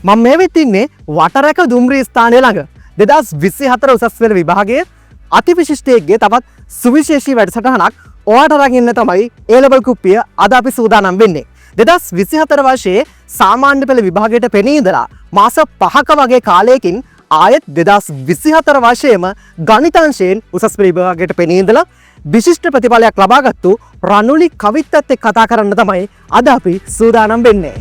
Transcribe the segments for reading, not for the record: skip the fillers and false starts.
මම මේ වෙත් ඉන්නේ වටරැක දුම්රිය ස්ථානය ළඟ 2024 උසස් පෙළ විභාගයේ අතිවිශිෂ්ටයෙක්ගේ තවත් සුවිශේෂී වැඩසටහනක් ඔයාට අරගෙන තමයි A level කුප්පිය අද අපි සූදානම් වෙන්නේ. 2024 වර්ෂයේ සාමාන්‍ය පෙළ විභාගයට පෙනී ඉඳලා මාස 5ක වගේ කාලයකින් ආයෙත් 2024 වර්ෂයේම ගණිතාංශයෙන් උසස් පෙළ විභාගයට පෙනී ඉඳලා විශිෂ්ට ප්‍රතිඵලයක් ලබාගත්තු රණුලි කවිත්තත් එක්ක කතා කරන්න තමයි අද අපි සූදානම් වෙන්නේ.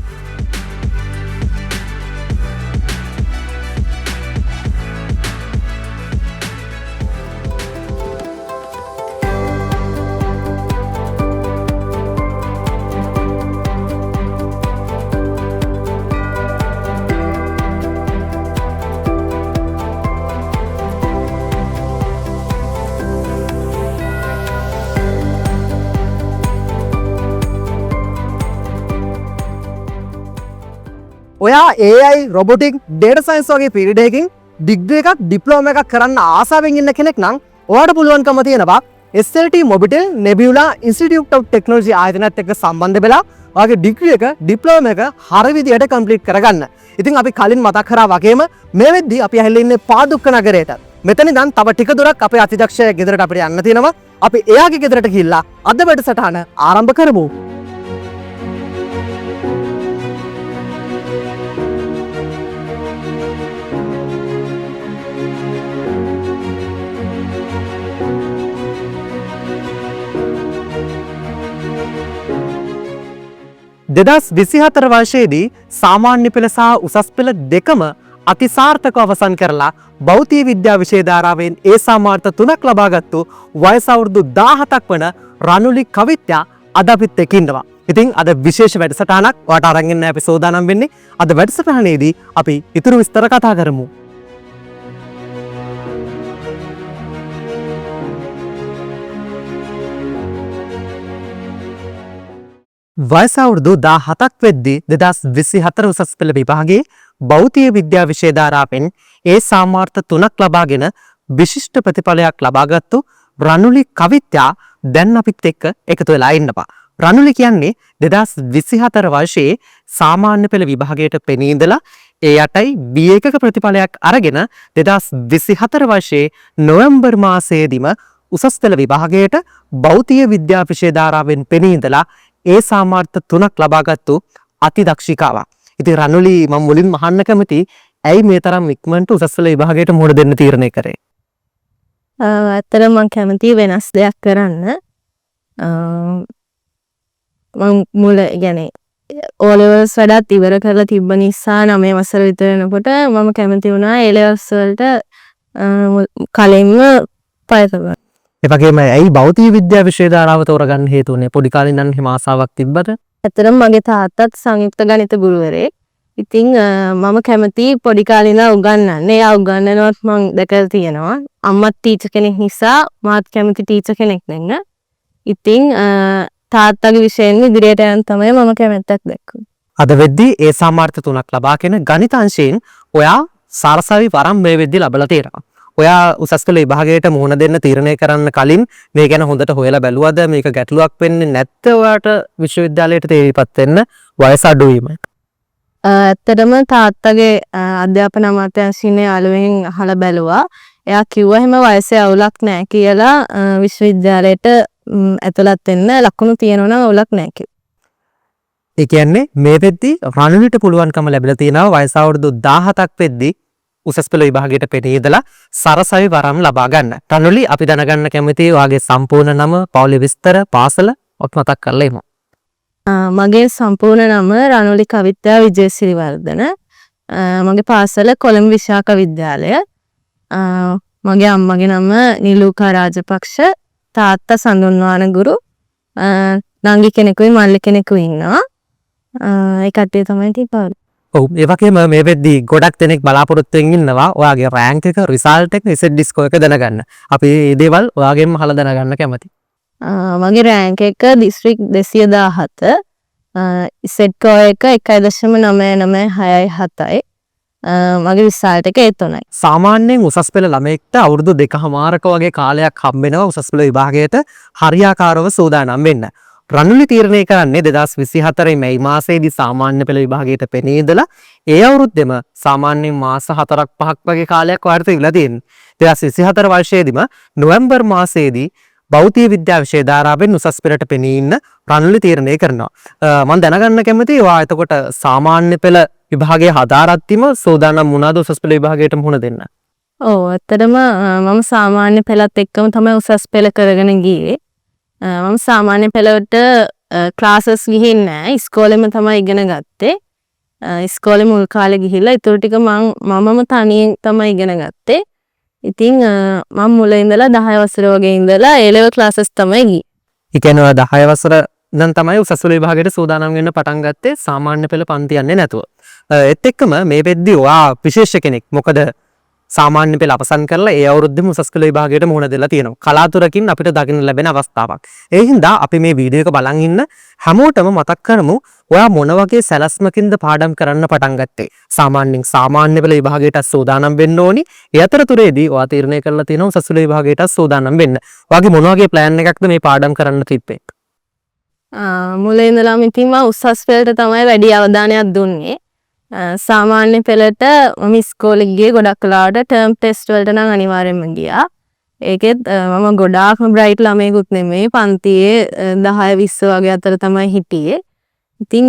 ඔයා AI robotic data science වගේ පීරියඩ් එකකින් ඩිග්‍රී එකක් ඩිප්ලෝමා එකක් කරන්න ආසාවෙන් ඉන්න කෙනෙක් නම් ඔයාට පුළුවන්කම තියෙනවා SLT Mobitel Nebula Institute of Technology ආයතනයත් එක්ක සම්බන්ධ වෙලා ඔයාගේ ඩිග්‍රී එක ඩිප්ලෝමා එක හරිය විදියට කම්ප්ලීට් කරගන්න. ඉතින් අපි කලින් මතක් කරා වගේම මේ වෙද්දී අපි ඇවිල්ලා ඉන්නේ පාදුක්ක නගරයට. මෙතන ඉඳන් තව ටික දුරක් අපේ අතිදක්ෂ ගෙදරට අපිට යන්න තියෙනවා. අපි එයාගේ ගෙදරට ගිහිල්ලා අද වැඩසටහන ආරම්භ කරමු. දෙදස් 24 වර්ෂයේදී සාමාන්‍ය පෙළ සහ උසස් පෙළ දෙකම අතිසාර්ථකව අවසන් කරලා භෞතික විද්‍යා විෂය ධාරාවෙන් ඒ සාමාර්ථ 3ක් ලබාගත්තු වයස අවුරුදු 17ක් වන රණුලි කවිත්‍යා අද අපිත් එක්ක ඉන්නවා. ඉතින් අද විශේෂ වැඩසටහනක් ඔයාලට අරන් එන්න අපි සූදානම් වෙන්නේ. අද වැඩසටහනේදී අපි ඊටු විස්තර කතා කරමු. වයස අවුරුදු 17ක් වෙද්දී 2024 උසස් පෙළ විභාගයේ භෞතික විද්‍යා විෂය ධාරාවෙන් ඒ සාමාර්ථ 3ක් ලබාගෙන විශිෂ්ට ප්‍රතිඵලයක් ලබාගත්තු රණුලි කවිත්‍යා දැන් අපිත් එක්ක එකතු වෙලා ඉන්නවා. රණුලි කියන්නේ 2024 වර්ෂයේ සාමාන්‍ය පෙළ විභාගයට පෙනී ඉඳලා ඒ 8යි B1 ප්‍රතිඵලයක් අරගෙන 2024 වර්ෂයේ නොවැම්බර් මාසයේදීම උසස් පෙළ විභාගයට භෞතික විද්‍යා විෂය ධාරාවෙන් පෙනී ඉඳලා ඒ සාමාර්ථ 3ක් ලබාගත්තු අතිදක්ෂිකාවක්. ඉතින් රණුලි මම මුලින්ම අහන්න කැමති ඇයි මේ තරම් ඉක්මනට උසස් පෙළ විභාගයට මුහුණ දෙන්න තීරණය කරේ? ඇත්තටම මම කැමති වෙනස් දෙයක් කරන්න. මම මුල يعني O levels වැඩත් ඉවර කරලා තිබ්බ නිසා 9 වසර විතර වෙනකොට මම කැමති වුණා A levels වලට කලින්ම පය තබන්න. ඒ වගේම ඇයි භෞතික විද්‍යා විෂය ධාරාව තෝරගන්න හේතු වුණේ? පොඩි කාලේ ඉඳන් හිම ආසාවක් තිබ්බද? ඇත්තටම මගේ තාත්තත් සංයුක්ත ගණිත ගුරුවරයෙක්. ඉතින් මම කැමති පොඩි කාලේ ඉඳන් උගන්වන්න. එයා උගන්වනවත් මම දැකලා තියෙනවා. අම්මත් ටීචර් කෙනෙක් නිසා මාත් කැමති ටීචර් කෙනෙක් වෙන්න. ඉතින් තාත්තගේ විෂයෙන් ඉදිරියට යන්න තමයි මම කැමැත්තක් දැක්කුවේ. අද වෙද්දී ඒ සාමාර්ථ 3ක් ලබාගෙන ගණිතාංශයෙන් ඔයා සරසවි වරම් මේ වෙද්දී ලබලා තියෙනවා. ඔයා උසස් පෙළ විභාගයට මුහුණ දෙන්න තීරණය කරන්න කලින් මේ ගැන හොඳට හොයලා බැලුවද? මේක ගැටලුවක් වෙන්නේ නැත්නම් ඔයාට විශ්වවිද්‍යාලයට තේරිපත් වෙන්න වයස අඩු වීම? ඇත්තටම තාත්තගේ අධ්‍යාපන අමාත්‍යාංශයේ යාළුවෙන් අහලා බැලුවා. එයා කිව්වා එහෙම වයසේ අවුලක් නැහැ කියලා විශ්වවිද්‍යාලයට ඇතුළත් වෙන්න ලකුණු තියෙනවා නම් අවුලක් නැහැ කිව්වා. ඒ කියන්නේ මේ වෙද්දී රණුලිට පුළුවන්කම ලැබිලා තියෙනවා වයස අවුරුදු 17ක් වෙද්දී උසස් පෙළ විභාගයට පෙනී ඉඳලා සරසවි වරම් ලබා ගන්න. රණුලි අපි දැනගන්න කැමතියි ඔයාගේ සම්පූර්ණ නම, පවුලේ විස්තර, පාසල ඔත් මතක් කරලා එමු. මගේ සම්පූර්ණ නම රණුලි කවිත්‍යා විජේසිරිවර්ධන. මගේ පාසල කොළඹ විශාක විද්‍යාලය. මගේ අම්මගේ නම නිලූකා රාජපක්ෂ. තාත්තා සඳුන්වාන ගුරු. නංගි කෙනෙකුයි මල්ලි කෙනෙකුයි ඉන්නවා. ඒ කට්ටිය තමයි තිබ්බා. ඔව් ඒ වගේම මේ වෙද්දී ගොඩක් දෙනෙක් බලාපොරොත්තු වෙමින් ඉන්නවා ඔයාගේ රෑන්ක් එක, රිසල්ට් එක, SET ස්කෝර් එක දැනගන්න. අපි මේ දේවල් ඔයාගෙන්ම අහලා දැනගන්න කැමතියි. මගේ රෑන්ක් එක දිස්ත්‍රික් 217. SET ස්කෝර් එක 1.99667යි. මගේ රිසල්ට් එක ඒ 3යි. සාමාන්‍යයෙන් උසස් පෙළ ළමයෙක්ට අවුරුදු 2කමාරක වගේ කාලයක් හම්බ වෙනවා උසස් පෙළ විභාගයට හරියාකාරව සූදානම් වෙන්න. රණුලි තීරණය කරන්නේ 2024 මැයි මාසයේදී සාමාන්‍ය පෙළ විභාගයට පෙනී ඉඳලා ඒ අවුරුද්දෙම සාමාන්‍යයෙන් මාස 4ක් 5ක් වගේ කාලයක් වාර්ත වෙලා තියෙනවා. 2024 වර්ෂයේදීම නොවැම්බර් මාසයේදී භෞතික විද්‍යා විෂය ධාරාවෙන් උසස් පෙළට පෙනී ඉන්න රණුලි තීරණය කරනවා. මම දැනගන්න කැමතියි ඔයා එතකොට සාමාන්‍ය පෙළ විභාගයේ හදාරද්දිම සෝදානම් වුණාද උසස් පෙළ විභාගයට මුහුණ දෙන්න? ඔව් ඇත්තටම මම සාමාන්‍ය පෙළත් එක්කම තමයි උසස් පෙළ කරගෙන ගියේ. මම සාමාන්‍ය පෙළට ක්ලාසස් ගිහින් නෑ. ඉස්කෝලේම තමයි ඉගෙන ගත්තේ. ඉස්කෝලේ මුල් කාලේ ගිහිල්ලා ඊටු ටික මමම තනියෙන් තමයි ඉගෙන ගත්තේ. ඉතින් මම මුල ඉඳලා 10 වසර වගේ ඉඳලා A level classes තමයි ගියේ. ඒ කියන්නේ ඔයා 10 වසර ඉඳන් තමයි උසස් පෙළ විභාගයට සූදානම් වෙන්න පටන් ගත්තේ සාමාන්‍ය පෙළ පන්ති යන්නේ නැතුව. ඒත් එක්කම මේ වෙද්දී ඔයා විශේෂ කෙනෙක්. මොකද සාමාන්‍ය පෙළ අවසන් කරලා ඒ අවුරුද්දෙම උසස් පෙළ විභාගයට මුහුණ දෙලා තියෙනවා. කලාතුරකින් අපිට දකින්න ලැබෙන අවස්ථාවක්. ඒ හින්දා අපි මේ වීඩියෝ එක බලන් ඉන්න හැමෝටම මතක් කරමු ඔයා මොන වගේ සැලැස්මකින්ද පාඩම් කරන්න පටන් ගත්තේ. සාමාන්‍යයෙන් සාමාන්‍ය පෙළ විභාගයට සූදානම් වෙන්න ඕනි. ඒ අතරතුරේදී ඔයා තීරණය කරලා තියෙනවා උසස් පෙළ විභාගයට සූදානම් වෙන්න. ඔයාගේ මොන වගේ ප්ලෑන් එකක්ද මේ පාඩම් කරන්න තිබ්බේ? මුලින් ඉඳලාම ඉතින් මම උසස් පෙළට තමයි වැඩි අවධානයක් දුන්නේ. සාමාන්‍ය පෙළට මම ඉස්කෝලේ ගියේ ගොඩක් වෙලාවට ටර්ම් ටෙස්ට් වලට නම් අනිවාර්යෙන්ම ගියා. ඒකෙත් මම ගොඩාක්ම බ්‍රයිට් ළමයෙකුත් නෙමෙයි. පන්තියේ 10 20 වගේ අතර තමයි හිටියේ. ඉතින්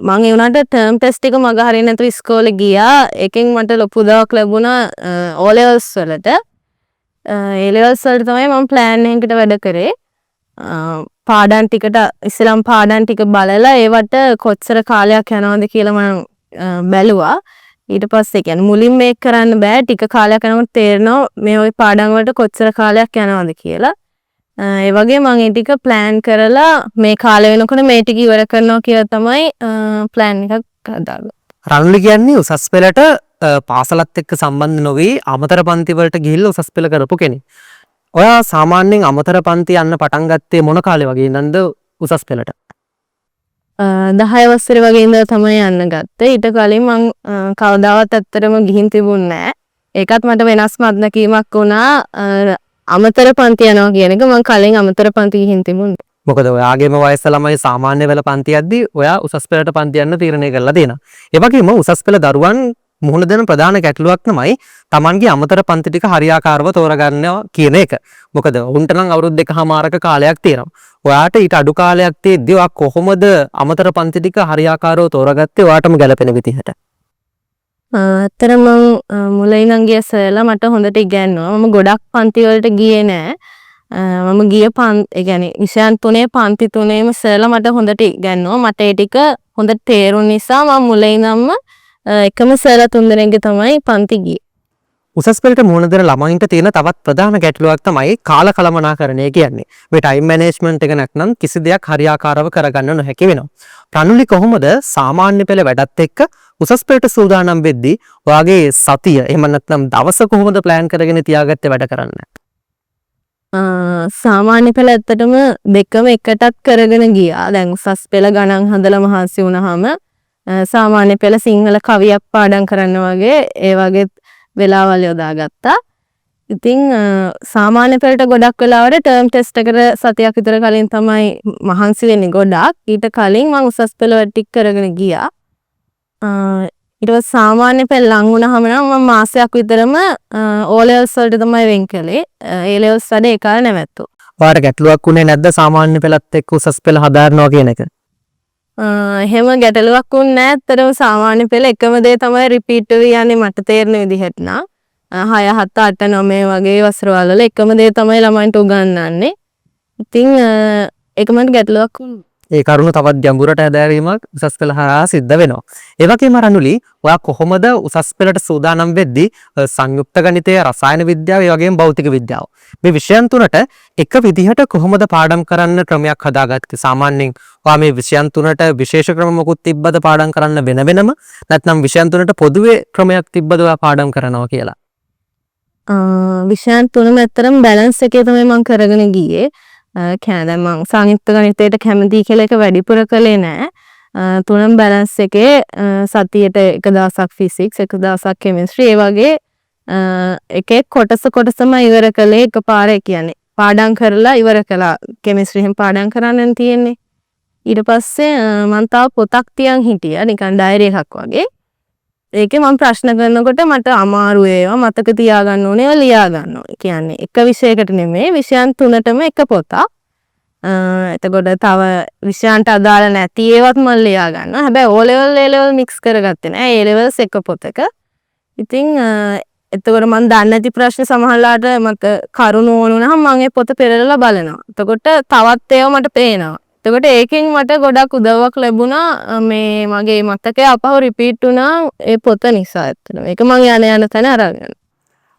මම ඒ වුණාට ටර්ම් ටෙස්ට් එක මග හරියන්නේ නැතුව ඉස්කෝලේ ගියා. ඒකෙන් මට ලොකු උදව්වක් ලැබුණා O levels වලට. A levels වලට තමයි මම ප්ලෑන් එකකට වැඩ කරේ. පාඩම් ටිකට ඉස්සෙල්ලාම පාඩම් ටික බලලා ඒවට කොච්චර කාලයක් යනවද කියලා මම බැලුවා. ඊට පස්සේ කියන්නේ මුලින් මේක කරන්න බෑ. ටික කාලයක් යනකොට තේරෙනවා මේ ওই පාඩම් වලට කොච්චර කාලයක් යනවද කියලා. ඒ වගේ මම ඒ ටික ප්ලෑන් කරලා මේ කාලය වෙනකොට මේ ටික ඉවර කරනවා කියලා තමයි ප්ලෑන් එකක් හදාගත්තේ. රණුලි කියන්නේ උසස් පෙළට පාසලත් එක්ක සම්බන්ධ නොවි අමතර පන්ති වලට ගිහිල්ලා උසස් පෙළ කරපු කෙනෙක්. ඔයා සාමාන්‍යයෙන් අමතර පන්ති යන්න පටන් ගත්තේ මොන කාලේ වගේ ඉඳන්ද උසස් පෙළට? 10 වසරේ වගේ ඉඳලා තමයි යන්න ගත්තේ. ඊට කලින් මං කවදාවත් ඇත්තටම ගිහින් තිබුණේ නෑ. ඒකත් මට වෙනස්ම අත්දැකීමක් වුණා. අමතර පන්ති යනවා කියන එක මං කලින් අමතර පන්ති ගිහින් තිබුණේ. මොකද ඔයාගේම වයස ළමයි සාමාන්‍ය පෙළ පන්ති යද්දී ඔයා උසස් පෙළට පන්ති යන්න තීරණය කරලා දෙනවා. ඒ වගේම උසස් පෙළ දරුවන් මුහුණ දෙන ප්‍රධාන ගැටලුවක් තමයි Tamanගේ අමතර පන්ති ටික හරියාකාරව තෝරගන්නවා කියන එක. මොකද උන්ට නම් අවුරුදු 2කමාරක කාලයක් තියෙනවා. ඔයාට ඊට අඩු කාලයක් තියෙද්දී ඔයා කොහොමද අමතර පන්ති ටික හරියාකාරව තෝරගත්තේ ඔයාටම ගැලපෙන විදිහට? ඇත්තටම මම මුලින් ඉඳන් ගිය සර්ලා මට හොඳට ඉගැන්නුවා. මම ගොඩක් පන්ති වලට ගියේ නෑ. මම ගිය ඒ කියන්නේ විෂයන් 3 පන්ති 3ේම සර්ලා මට හොඳට ඉගැන්නුවා. මට ඒ ටික හොඳට තේරුණ නිසා මම මුලින් ඉඳන්ම එකම සර්ලා 3 දෙනෙක්ගේ තමයි පන්ති ගියේ. උසස් පෙළට මුහුණ දෙන ළමයින්ට තියෙන තවත් ප්‍රධාන ගැටලුවක් තමයි කාල කළමනාකරණය කියන්නේ. මේ ටයිම් මැනේජ්මන්ට් එක නැත්නම් කිසි දෙයක් හරියාකාරව කරගන්න නොහැකි වෙනවා. රණුලි කොහොමද සාමාන්‍ය පෙළ වැඩත් එක්ක උසස් පෙළට සූදානම් වෙද්දී ඔයාගේ සතිය එහෙම නැත්නම් දවස කොහොමද ප්ලෑන් කරගෙන තියාගත්තේ වැඩ කරන්න? සාමාන්‍ය පෙළ ඇත්තටම දෙකම එකටත් කරගෙන ගියා. දැන් උසස් පෙළ ගණන් හදලා මහන්සි වුණාම සාමාන්‍ය පෙළ සිංහල කවියක් පාඩම් කරන්න වගේ ඒ වගේ වෙලාවල් යොදාගත්තා. ඉතින් සාමාන්‍ය පෙළට ගොඩක් වෙලාවට ටර්ම් ටෙස්ට් එකට සතියක් විතර කලින් තමයි මහන්සි වෙන්නේ ගොඩක්. ඊට කලින් මම උසස් පෙළ ටික කරගෙන ගියා. ඊට පස්සේ සාමාන්‍ය පෙළ ලඟ වුණාම නම් මම මාසයක් විතරම O levels වලට තමයි වෙන් කළේ. A levels වැඩ ඒ කාලේ නැවැත්තුවා. ඔයාට ගැටලුවක් උනේ නැද්ද සාමාන්‍ය පෙළත් එක්ක උසස් පෙළ හදාරනවා කියන එක? එහෙම ගැටලුවක් වුණේ නැහැ. ඇත්තටම සාමාන්‍ය පෙළ එකම දේ තමයි රිපීට් වෙවි යන්නේ මට තේරෙන විදිහට නම්. 6 7 8 9 වගේ වසරවල වල එකම දේ තමයි ළමයින්ට උගන්වන්නේ. ඉතින් ඒක මට ගැටලුවක් වුණා. ඒ කරුණ තවත් ගැඹුරට හැදෑරීමක් උසස් පෙළ හරහා සිද්ධ වෙනවා. ඒ වගේම රණුලි ඔයා කොහොමද උසස් පෙළට සූදානම් වෙද්දී සංයුක්ත ගණිතය, රසායන විද්‍යාව, ඒ වගේම භෞතික විද්‍යාව මේ විෂයන් තුනට එක විදිහට කොහොමද පාඩම් කරන්න ක්‍රමයක් හදාගත්තේ? සාමාන්‍යයෙන් ඔයා මේ විෂයන් තුනට විශේෂ ක්‍රම මොකුත් තිබ්බද පාඩම් කරන්න වෙන වෙනම? නැත්නම් විෂයන් තුනට පොදුවේ ක්‍රමයක් තිබ්බද ඔයා පාඩම් කරනවා කියලා? විෂයන් තුනම ඇත්තටම බැලන්ස් එකේ තමයි මම කරගෙන ගියේ. දැන් මම සංයුක්ත ගණිතයට කැමති කියලා එක වැඩිපුර කළේ නෑ. තුනම බැලන්ස් එකේ සතියට එක දවසක් ෆිසික්ස්, එක දවසක් කෙමිස්ට්‍රි, ඒ වගේ එක කොටසම ඉවර කළේ එකපාරේ. කියන්නේ පාඩම් කරලා ඉවර කළා. කෙමිස්ට්‍රියෙන් පාඩම් කරන්න තියෙන්නේ. ඊට පස්සේ මම තව පොතක් තියන් හිටියා නිකන් ඩයරි එකක් වගේ. ඒකේ මම ප්‍රශ්න කරනකොට මට අමාරු ඒවා මතක තියාගන්න ඕනේ ඒවා ලියා ගන්න ඕනේ. කියන්නේ එක විෂයකට නෙමෙයි විෂයන් තුනටම එක පොතක්. එතකොට තව විෂයන්ට අදාළ නැති ඒවත් මම ලියා ගන්නවා. හැබැයි O level A level mix කරගත්තේ නෑ. A levels එක පොතක. ඉතින් එතකොට මම දන්නේ නැති ප්‍රශ්න සමහරලාට මට කරුණු ඕනුනහම මම ඒ පොත පෙරලලා බලනවා. එතකොට තවත් ඒවා මට පේනවා. එතකොට ඒකෙන් මට ගොඩක් උදව්වක් ලැබුණා මේ මගේ මතකය අපහු රිපීට් වුණා ඒ පොත නිසා ඇත්තටම. ඒක මම යන තැන අරගෙන.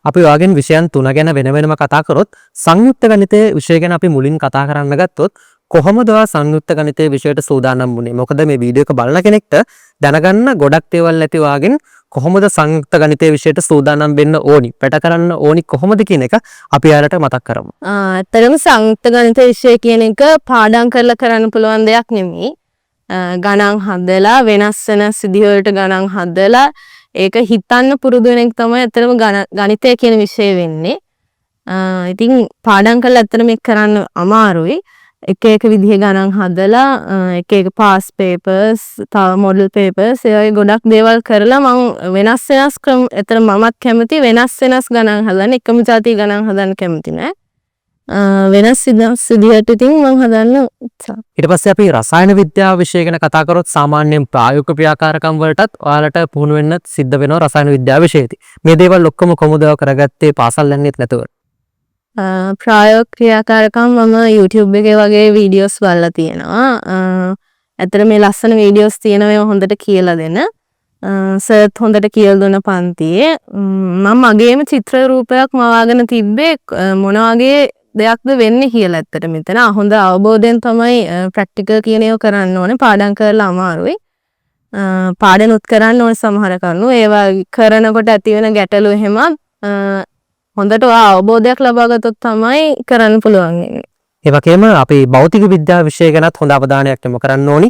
අපි ඔයගෙන් විෂයන් 3 ගැන වෙන වෙනම කතා කරොත් සංයුක්ත ගණිතයේ විෂය ගැන අපි මුලින් කතා කරන්න ගත්තොත් කොහොමද ඔයා සංයුක්ත ගණිතයේ විෂයට සූදානම් වුනේ? මොකද මේ වීඩියෝ එක බලන කෙනෙක්ට දැනගන්න ගොඩක් දේවල් ඇති වාගෙන් කොහොමද සංයුක්ත ගණිතයේ විෂයට සූදානම් වෙන්න ඕනි? පැට කරන්න ඕනි කොහොමද කියන එක අපි යාලට මතක් කරමු. ඇත්තටම සංයුක්ත ගණිත විෂය කියන එක පාඩම් කරලා කරන්න පුළුවන් දෙයක් නෙමෙයි. ගණන් හදලා වෙනස් වෙන සිද්ධි වලට ගණන් හදලා ඒක හිතන්න පුරුදු වෙන එක තමයි ඇත්තටම ගණිතය කියන විෂය වෙන්නේ. ඉතින් පාඩම් කරලා ඇත්තටම මේක කරන්න අමාරුයි. එක විදිහේ ගණන් හදලා එක පාස් පේපර්ස් තව මොඩල් පේපර්ස් ඒ වගේ ගොඩක් දේවල් කරලා මම වෙනස් ක්‍රම ඇත්තට මමත් කැමති වෙනස් ගණන් හදන්න එකම જાති ගණන් හදන්න කැමති නෑ. වෙනස් විදිහට ඉතින් මම හදන්න උත්සාහ. ඊට පස්සේ අපි රසායන විද්‍යාව විෂය ගැන කතා කරොත් සාමාන්‍යයෙන් ප්‍රායෝගික ක්‍රියාකාරකම් වලටත් ඔයාලට පුහුණු වෙන්න සිද්ධ වෙනවා රසායන විද්‍යාව විෂයේදී. මේ දේවල් ඔක්කොම කොහොමද කරගත්තේ පාසල් යන්නෙත් නැතුව? ප්‍රායෝගික ක්‍රියාකාරකම් මම YouTube එකේ වගේ වීඩියෝස් බලලා තියෙනවා. ඇත්තට මේ ලස්සන වීඩියෝස් තියෙනවා ඒවා හොඳට කියලා දෙන. සර්ත් හොඳට කියලා දුන්න පන්තියේ මම මගේම චිත්‍ර රූපයක් මවාගෙන තිබ්බේ මොන වගේ දෙයක්ද වෙන්නේ කියලා ඇත්තට මෙතන හොඳ අවබෝධයෙන් තමයි ප්‍රැක්ටිකල් කියන ඒවා කරන්න ඕනේ. පාඩම් කරලා අමාරුයි. පාඩනුත් කරන්න ඕනේ සමහර කරුණු. ඒවා කරනකොට ඇති වෙන ගැටලු එහෙම හොඳට අවබෝධයක් ලබා ගත්තොත් තමයි කරන්න පුළුවන්. ඒ වගේම අපි භෞතික විද්‍යාව විෂය ගැනත් හොඳ අවධානයක් යොමු කරන්න ඕනි.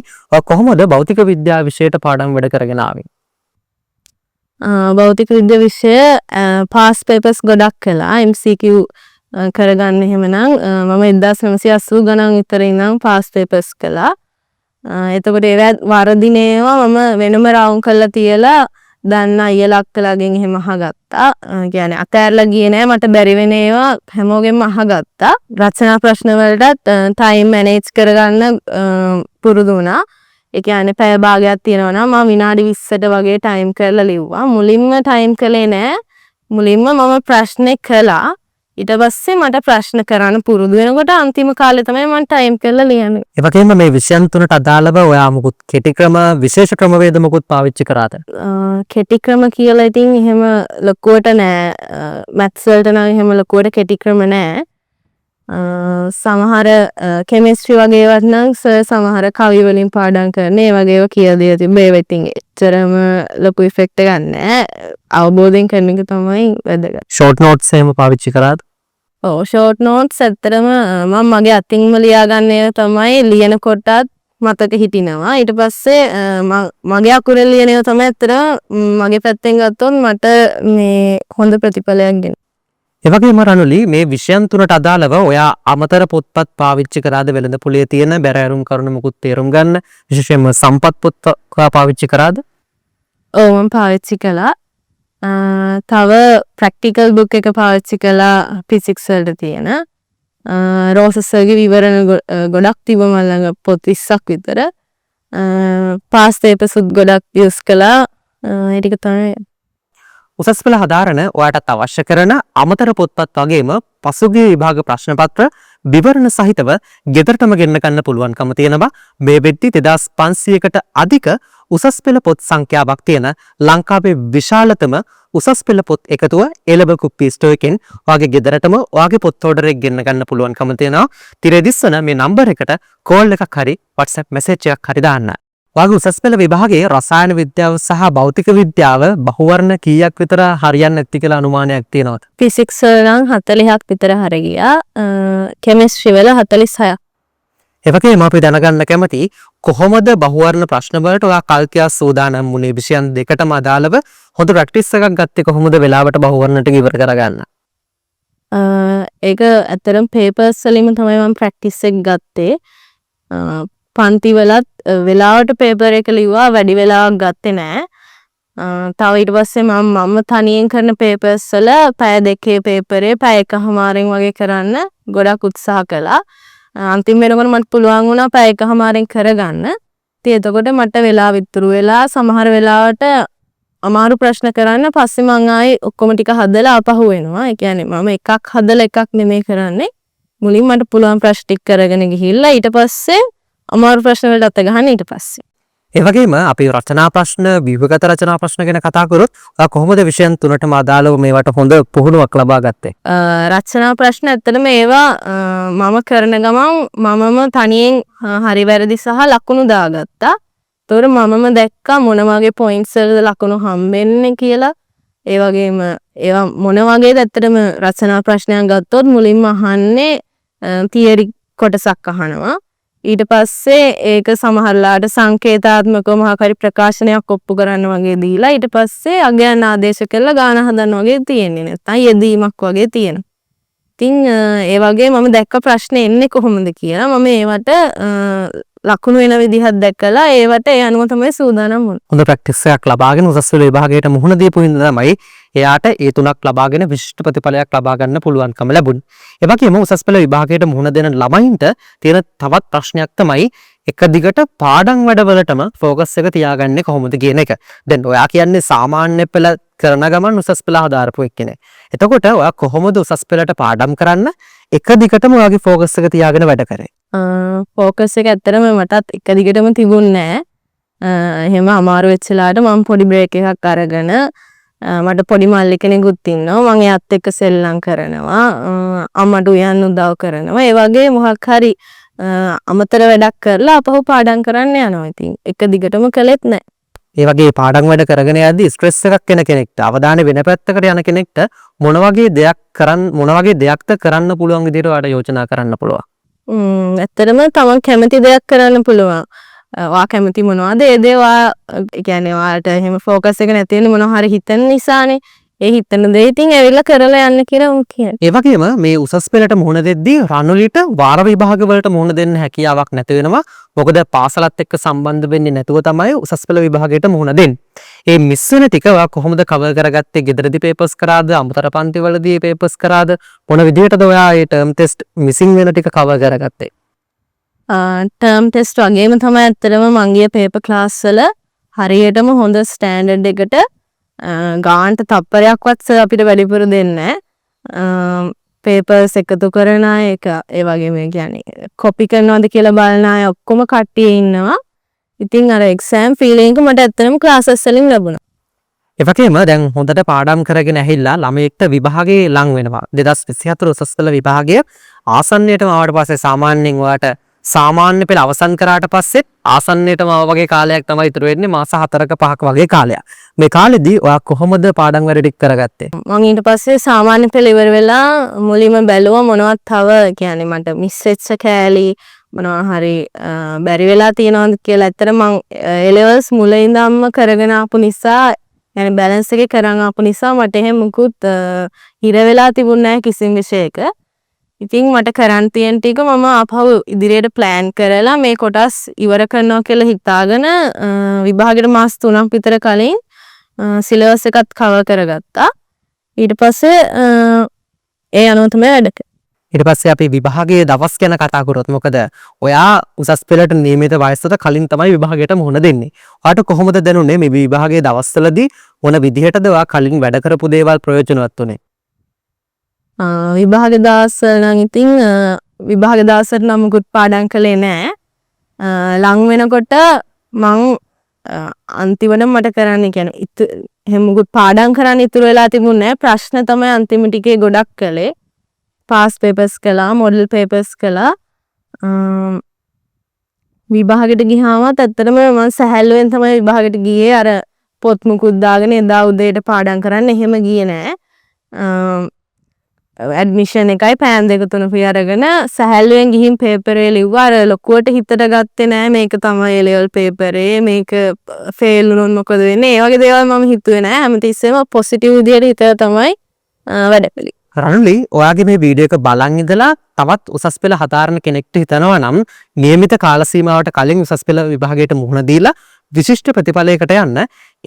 කොහොමද භෞතික විද්‍යාව විෂයට පාඩම් වැඩ කරගෙන ආවේ? භෞතික විද්‍යාව විෂය පාස් පේපර්ස් ගොඩක් කළා. MCQ කරගන්න එහෙමනම් මම 1980 ගණන් විතර ඉඳන් පාස් පේපර්ස් කළා. එතකොට ඒවා වරදින ඒවා මම වෙනම රවුම් කරලා තියලා දන්න අයියලා අක්කලාගෙන් එහෙම අහගත්තා. කියන්නේ අතෑරලා ගියේ නෑ මට බැරි වෙන ඒවා හැමෝගෙම අහගත්තා. රචනා ප්‍රශ්න වලටත් ටයිම් මැනේජ් කරගන්න පුරුදු වුණා. ඒ කියන්නේ පැය භාගයක් තියෙනවා නම් මම විනාඩි 20ට වගේ ටයිම් කරලා ලිව්වා. මුලින්ම ටයිම් කළේ නෑ. මුලින්ම මම ප්‍රශ්නේ කළා. ඊට පස්සේ මට ප්‍රශ්න කරන්න පුරුදු වෙනකොට අන්තිම කාලේ තමයි මම ටයිම් කරලා ලියන්නේ. ඒ වගේම මේ විෂයන් තුනට අදාළව ඔයා මොකුත් කෙටි ක්‍රම විශේෂ ක්‍රමවේද මොකුත් පාවිච්චි කරාද? කෙටි ක්‍රම කියලා ඉතින් එහෙම ලොකුවට නෑ. මැත්ස් වලට නම් එහෙම ලොකුවට කෙටි ක්‍රම නෑ. සමහර කෙමිස්ට්‍රි වගේ ඒවත් නම් සර් සමහර කවි වලින් පාඩම් කරන ඒ වගේ ඒවා කියලා දෙලා තිබ්බේ. ඒවා ඉතින් එච්චරම ලොකු ඉෆෙක්ට් එකක් නෑ. අවබෝධයෙන් කරන එක තමයි වැදගත්. ෂෝට් නෝට්ස් එහෙම පාවිච්චි කරාද? ඔව් ෂෝට් නෝට්ස් ඇත්තටම මම මගේ අතින්ම ලියාගන්න ඒවා තමයි ලියනකොටත් මතක හිටිනවා. ඊට පස්සේ මගේ අකුරෙන් ලියන ඒවා තමයි ඇත්තටම මගේ පැත්තෙන් ගත්තොත් මට මේ හොඳ ප්‍රතිඵලයක් දෙන්නේ. ඒ වගේම රණුලි මේ විෂයන් තුනට අදාළව ඔයා අමතර පොත්පත් පාවිච්චි කරාද? වෙළඳ පොලේ තියෙන බැරෑරුම් කරුණු මුකුත් තේරුම් ගන්න විශේෂයෙන්ම සම්පත් පොත් පාවිච්චි කරාද? ඔව් මම පාවිච්චි කළා. තව ප්‍රැක්ටිකල් බුක් එක පාවිච්චි කළා ෆිසික්ස් වලට තියෙන. රෝසස්ගේ විවරණ ගොඩක් තිබ්බ මම ළඟ පොත් 20ක් විතර. පාස් පේපර්ස් ගොඩක් යූස් කළා. ඒ ටික තමයි. උසස් පෙළ හදාරන ඔයාටත් අවශ්‍ය කරන අමතර පොත්පත් වගේම පසුගිය විභාග ප්‍රශ්න පත්‍ර විවරණ සහිතව ගෙදරටම ගෙන්න ගන්න පුළුවන්කම තියෙනවා. මේ වෙද්දි 2500කට අධික උසස් පෙළ පොත් සංඛ්‍යාවක් තියෙන ලංකාවේ විශාලතම උසස් පෙළ පොත් එකතුව එළඹ කුප්පි ස්ටෝර් එකෙන් ඔයාගේ ගෙදරටම ඔයාගේ පොත් ඕඩර් එක ගෙන්න ගන්න පුළුවන්කම තියෙනවා. තිරේ දිස්සන මේ නම්බර් එකට කෝල් එකක් හරි WhatsApp මැසේජ් එකක් හරි දාන්න. ඔයාගේ උසස් පෙළ විභාගයේ රසායන විද්‍යාව සහ භෞතික විද්‍යාව බහුවර්ණ කීයක් විතර හරියන්නේ නැති කියලා අනුමානයක් තියෙනවද? ෆිසික්ස් වල නම් 40ක් විතර හරිය ගියා. කෙමිස්ට්‍රි වල 46ක්. ඒ වගේම අපි දැනගන්න කැමති කොහොමද බහුවර්ණ ප්‍රශ්න වලට ඔයා කල්කියා සූදානම් වුණේ? විෂයන් දෙකටම අදාළව හොඳ ප්‍රැක්ටිස් එකක් ගත්තේ කොහොමද වෙලාවට බහුවර්ණ ටික ඉවර කරගන්න? ඒක ඇත්තටම පේපර්ස් වලින්ම තමයි මම ප්‍රැක්ටිස් එක ගත්තේ. පන්ති වලත් වෙලාවට පේපර් එක ලිව්වා වැඩි වෙලාවක් ගත්තේ නෑ. තව ඊට පස්සේ මම තනියෙන් කරන පේපර්ස් වල පැය දෙකේ පේපරේ පැය එකමාරෙන් වගේ කරන්න ගොඩක් උත්සාහ කළා. අන්තිම වෙනකොට මට පුළුවන් වුණා පැය එකමාරෙන් කරගන්න. ඉතින් එතකොට මට වෙලාව ඉතුරු වෙලා සමහර වෙලාවට අමාරු ප්‍රශ්න කරන්න පස්සේ මං ආයේ ඔක්කොම ටික හදලා ආපහු එනවා. ඒ කියන්නේ මම එකක් හදලා එකක් නෙමෙයි කරන්නේ. මුලින් මට පුළුවන් ප්‍රශ්න ටික කරගෙන ගිහිල්ලා ඊට පස්සේ අමාරු ප්‍රශ්න වලට අත ගහන්න ඊට පස්සේ. ඒ වගේම අපි රචනා ප්‍රශ්න, ව්‍යුහගත රචනා ප්‍රශ්න ගැන කතා කරොත් ඔයා කොහොමද විෂයන් තුනටම අදාළව මේවට හොඳ පුහුණුවක් ලබා ගත්තේ? රචනා ප්‍රශ්න ඇත්තටම ඒවා මම කරන ගමන් මමම තනියෙන් හරි වැරදි සහ ලකුණු දාගත්තා. ඒතකොට මමම දැක්කා මොන වගේ පොයින්ට්ස් වලද ලකුණු හම්බෙන්නේ කියලා. ඒ වගේම ඒවා මොන වගේද ඇත්තටම රචනා ප්‍රශ්නයක් ගත්තොත් මුලින්ම අහන්නේ තියරි කොටසක් අහනවා. ඊට පස්සේ ඒක සමහරලාට සංකේතාත්මකව මහාකාරී ප්‍රකාශනයක් ඔප්පු කරන්න වගේ දීලා ඊට පස්සේ අගයන් ආදේශ කරලා ගාන හදන්න වගේ තියෙන්නේ නැත්නම් යෙදීමක් වගේ තියෙනවා. ඉතින් ඒ වගේ මම දැක්ක ප්‍රශ්නේ එන්නේ කොහොමද කියලා මම ඒවට ලකුණු වෙන විදිහක් දැක්කලා ඒවට ඒ අනුව තමයි සූදානම් වුනේ. හොඳ ප්‍රැක්ටිස් එකක් ලබාගෙන උසස් පෙළ විභාගයට මුහුණ දීපු හින්දා තමයි එයාට ඒ තුනක් ලබාගෙන විශිෂ්ට ප්‍රතිඵලයක් ලබා ගන්න පුළුවන්කම ලැබුණේ. ඒ වගේම උසස් පෙළ විභාගයට මුහුණ දෙන ළමයින්ට තියෙන තවත් ප්‍රශ්නයක් තමයි එක දිගට පාඩම් වැඩවලටම ફોකස් එක තියාගන්නේ කොහොමද කියන එක. දැන් ඔයා කියන්නේ සාමාන්‍ය පෙළ කරන ගමන් උසස් පෙළ හදාරපු එක්කෙනෙක්. එතකොට ඔයා කොහොමද උසස් පෙළට පාඩම් කරන්න එක දිගටම ඔයාගේ ફોකස් එක තියාගෙන වැඩ කරේ? ෆෝකස් එක ඇත්තටම මටත් එක දිගටම තිබුණේ නෑ. එහෙම අමාරු වෙච්ච වෙලාවට මම පොඩි බ්‍රේක් එකක් අරගෙන මට පොඩි මල්ලි කෙනෙකුත් ඉන්නවා. මම එයාත් එක්ක සෙල්ලම් කරනවා. අම්මට උයන් උදව් කරනවා. ඒ වගේ මොකක් හරි අමතර වැඩක් කරලා අපහු පාඩම් කරන්න යනවා. ඉතින් එක දිගටම කළෙත් නෑ. ඒ වගේ පාඩම් වැඩ කරගෙන යද්දී ස්ට්‍රෙස් එකක් එන කෙනෙක්ට අවධානය වෙන පැත්තකට යන කෙනෙක්ට මොන වගේ දෙයක්ද කරන්න පුළුවන් විදිහට ඔයාලට යෝජනා කරන්න පුළුවන්? ඇත්තටම තමන් කැමති දෙයක් කරන්න පුළුවන්. ඔයා කැමති මොනවද? ඒ දේ ඔයා කියන්නේ ඔයාලට එහෙම ફોකස් එක නැති වෙන්නේ මොනවා හරි හිතන නිසානේ. ඒ හිතන දේ ඉතින් ඇවිල්ලා කරලා යන්න කියලා උන් කියන්නේ. ඒ වගේම මේ උසස් පෙළට මුහුණ දෙද්දී රණුලිට වාර විභාග වලට මුහුණ දෙන්න හැකියාවක් නැති වෙනවා. මොකද පාසලත් එක්ක සම්බන්ධ වෙන්නේ නැතුව තමයි උසස් පෙළ විභාගයට මුහුණ දෙන්නේ. ඒ මිස් වෙන ටික ඔයා කොහොමද කවර් කරගත්තේ? ගෙදරදී පේපර්ස් කරාද? අමුතර පන්ති වලදී පේපර්ස් කරාද? මොන විදිහටද ඔයා මේ ටර්ම් ටෙස්ට් මිසින් වෙන ටික කවර් කරගත්තේ? ටර්ම් ටෙස්ට් වගේම තමයි ඇත්තටම මං ගිය පේපර් ක්ලාස් වල හරියටම හොඳ ස්ටෑන්ඩඩ් එකට ගාන්ට තප්පරයක්වත් සර් අපිට වැඩිපුර දෙන්නේ නැහැ. පේපර්ස් එකතු කරන අය ඒක ඒ වගේ මේ කියන්නේ කොපි කරනවද කියලා බලන අය ඔක්කොම කට්ටිය ඉන්නවා. ඉතින් අර එක්සෑම් ෆීලිං එක මට ඇත්තටම ක්ලාසස් වලින් ලැබුණා. ඒ වගේම දැන් හොඳට පාඩම් කරගෙන ඇහිලා ළමයෙක්ට විභාගේ ලං වෙනවා. 2024 උසස් පෙළ විභාගය ආසන්නයටම ආවට පස්සේ සාමාන්‍යයෙන් ඔයාට සාමාන්‍ය පෙළ අවසන් කරාට පස්සෙත් ආසන්නයටම වගේ කාලයක් තමයි ඉතුරු වෙන්නේ. මාස 4ක 5ක වගේ කාලයක්. මේ කාලෙදී ඔයා කොහොමද පාඩම් වැඩ ටික කරගත්තේ? මම ඊට පස්සේ සාමාන්‍ය පෙළ ඉවර වෙලා මුලින්ම බැලුවා මොනවත් තව කියන්නේ මට මිස් වෙච්ච කෑලි මොනවා හරි බැරි වෙලා තියෙනවද කියලා. ඇත්තට මම A levels මුලින් ඉඳන්ම කරගෙන ආපු නිසා يعني බැලන්ස් එකේ කරන් ආපු නිසා මට එහෙම මුකුත් හිර වෙලා තිබුණ නැහැ කිසිම විෂයක. ඉතින් මට කරන් තියෙන ටික මම ආපහු ඉදිරියට ප්ලෑන් කරලා මේ කොටස් ඉවර කරනවා කියලා හිතාගෙන විභාගෙට මාස 3ක් විතර කලින් සිලබස් එකත් කවර් කරගත්තා. ඊට පස්සේ ඒ අනුව තමයි වැඩ කරේ. ඊට පස්සේ අපි විභාගයේ දවස් ගැන කතා කරොත් මොකද ඔයා උසස් පෙළට නියමිත වයසට කලින් තමයි විභාගයට මුහුණ දෙන්නේ. ඔයාට කොහොමද දැනුනේ මේ විභාගයේ දවස්වලදී මොන විදිහටද ඔයා කලින් වැඩ කරපු දේවල් ප්‍රයෝජනවත් උනේ? විභාග දවස්වල නම් ඉතින් විභාග දවසට නම් මුකුත් පාඩම් කළේ නෑ. ලං වෙනකොට මං අන්තිමට මට කරන්න කියන්නේ එහෙම මුකුත් පාඩම් කරන්න ඉතුරු වෙලා තිබුණේ නෑ. ප්‍රශ්න තමයි අන්තිම ටිකේ ගොඩක් කළේ. පාස් පේපර්ස් කළා, මොඩල් පේපර්ස් කළා. විභාගෙට ගියාමත් ඇත්තටම මම සැහැල්ලුවෙන් තමයි විභාගෙට ගියේ. අර පොත් මුකුත් දාගෙන එදා උදේට පාඩම් කරන්න එහෙම ගියේ නෑ. ඇඩ්මිෂන් එකයි පෑන් 2-3 ෆී අරගෙන සැහැල්ලුවෙන් ගිහින් පේපරේ ලිව්වා. අර ලොකුවට හිතට ගත්තේ නෑ මේක තමයි ලෙවල් පේපරේ, මේක ෆේල් වුණොත් මොකද වෙන්නේ? ඒ වගේ දේවල් මම හිතුවේ නෑ. හැමතිස්සෙම පොසිටිව් විදියට හිතලා තමයි වැඩ පිළි. රණුලි, ඔයාගේ මේ වීඩියෝ එක බලන් ඉඳලා තවත් උසස් පෙළ හදාරන කෙනෙක්ට හිතනවා නම් නියමිත කාල සීමාවට කලින් උසස් පෙළ විභාගයට මුහුණ දීලා විශිෂ්ට ප්‍රතිඵලයකට යන්න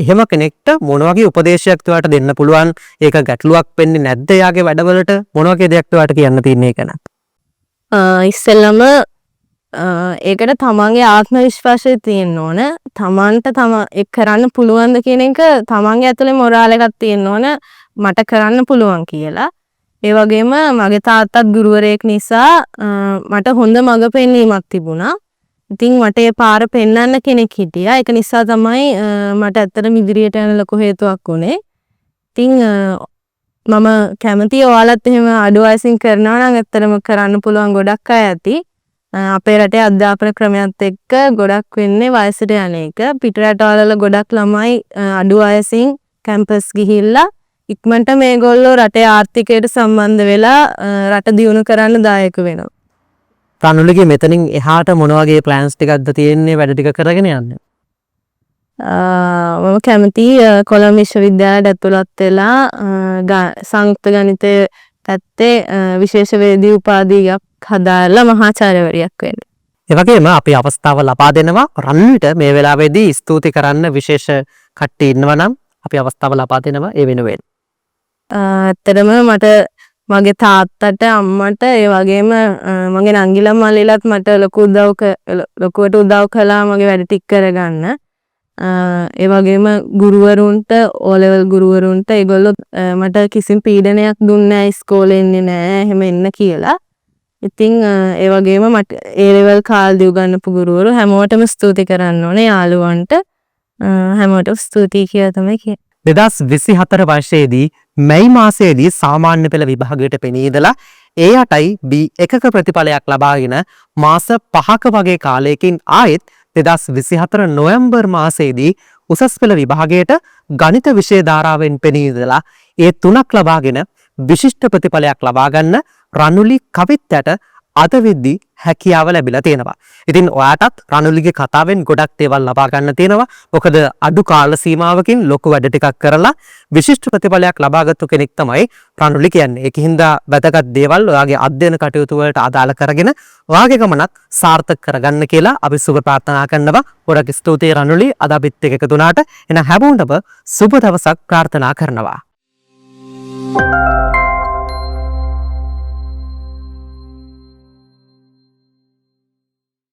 එහෙම කෙනෙක්ට මොන වගේ උපදේශයක් ඔයාලට දෙන්න පුළුවන්? ඒක ගැටලුවක් වෙන්නේ නැද්ද යාගේ වැඩවලට? මොන වගේ දෙයක්ද ඔයාලට කියන්න තියෙන්නේ ඒක ගැන? ඉස්සෙල්ලම ඒකට තමන්ගේ ආත්ම විශ්වාසය තියෙන්න ඕන. තමන්ට එක් කරන්න පුළුවන්ද කියන එක තමන්ගේ ඇතුලේ මොරාල් එකක් තියෙන්න ඕන. මට කරන්න පුළුවන් කියලා. ඒ වගේම මගේ තාත්තත් ගුරුවරයෙක් නිසා මට හොඳ මඟ පෙන්වීමක් තිබුණා. ඉතින් මට ඒ පාර පෙන්වන්න කෙනෙක් හිටියා. ඒක නිසා තමයි මට ඇත්තටම ඉදිරියට යන්න ලොකු හේතුවක් වුණේ. ඉතින් මම කැමතියි ඔයාලත් එහෙම අඩු වයසින් කරනවා නම් ඇත්තටම කරන්න පුළුවන් ගොඩක් අය ඇති. අපේ රටේ අධ්‍යාපන ක්‍රමයත් එක්ක ගොඩක් වෙන්නේ වයසට යන එක. පිට රටවල ගොඩක් ළමයි අඩු වයසින් කැම්පස් ගිහිල්ලා ඉක්මනට මේගොල්ලෝ රටේ ආර්ථිකයට සම්බන්ධ වෙලා රට දියුණු කරන්න දායක වෙනවා. රණුලිගේ මෙතනින් එහාට මොන වගේ ප්ලෑන්ස් ටිකක්ද තියෙන්නේ වැඩ ටික කරගෙන යන්න? මම කැමතියි කොළඹ විශ්වවිද්‍යාලයට ඇතුළත් වෙලා සංයුක්ත ගණිතය පැත්තේ විශේෂ වේදී උපාධියක් හදාලා මහාචාර්යවරියක් වෙන්න. ඒ වගේම අපි අවස්ථාව ලබා දෙනවා රන්විට මේ වෙලාවේදී ස්තුති කරන්න විශේෂ කට්ටිය ඉන්නවා නම් අපි අවස්ථාව ලබා දෙනවා ඒ වෙනුවෙන්. ඇත්තටම මට මගේ තාත්තට අම්මට ඒ වගේම මගේ නංගිලා මල්ලිලාත් මට ලොකුවට උදව් කළා මගේ වැඩ ටික කරගන්න. ඒ වගේම ගුරුවරුන්ට O level ගුරුවරුන්ට ඒගොල්ලෝ මට කිසිම පීඩනයක් දුන්නේ නැහැ ඉස්කෝලේ එන්නේ නැහැ එහෙම එන්න කියලා. ඉතින් ඒ වගේම මට A level කාලේදී උගන්වපු ගුරුවරු හැමෝටම ස්තුති කරන්න ඕනේ යාළුවන්ට හැමෝටම ස්තුතියි කියලා තමයි කියන්නේ. 2024 වර්ෂයේදී මැයි මාසයේදී සාමාන්‍ය පෙළ විභාගයට පෙනී ඉඳලා A8යි B1ක ප්‍රතිඵලයක් ලබාගෙන මාස 5ක වගේ කාලයකින් ආයෙත් 2024 නොවැම්බර් මාසයේදී උසස් පෙළ විභාගයට ගණිත විෂය ධාරාවෙන් පෙනී ඉඳලා ඒ 3ක් ලබාගෙන විශිෂ්ට ප්‍රතිඵලයක් ලබා ගන්න රණුලි කවිත්යට අද වෙද්දී හැකියාව ලැබිලා තියෙනවා. ඉතින් ඔයාටත් රණුලිගේ කතාවෙන් ගොඩක් දේවල් ලබා ගන්න තියෙනවා. මොකද අඩු කාල සීමාවකින් ලොකු වැඩ ටිකක් කරලා විශිෂ්ට ප්‍රතිඵලයක් ලබාගත්තු කෙනෙක් තමයි රණුලි කියන්නේ. ඒකින්ද වැදගත් දේවල් ඔයාගේ අධ්‍යයන කටයුතු වලට අදාළ කරගෙන ඔයාගේ ගමනක් සාර්ථක කරගන්න කියලා අපි සුබ ප්‍රාර්ථනා කරනවා. ගොඩක් ස්තුතියි රණුලි අද අපිත් එක්ක එකතු වුණාට. එහෙනම් හැමෝටම සුබ දවසක් ප්‍රාර්ථනා කරනවා.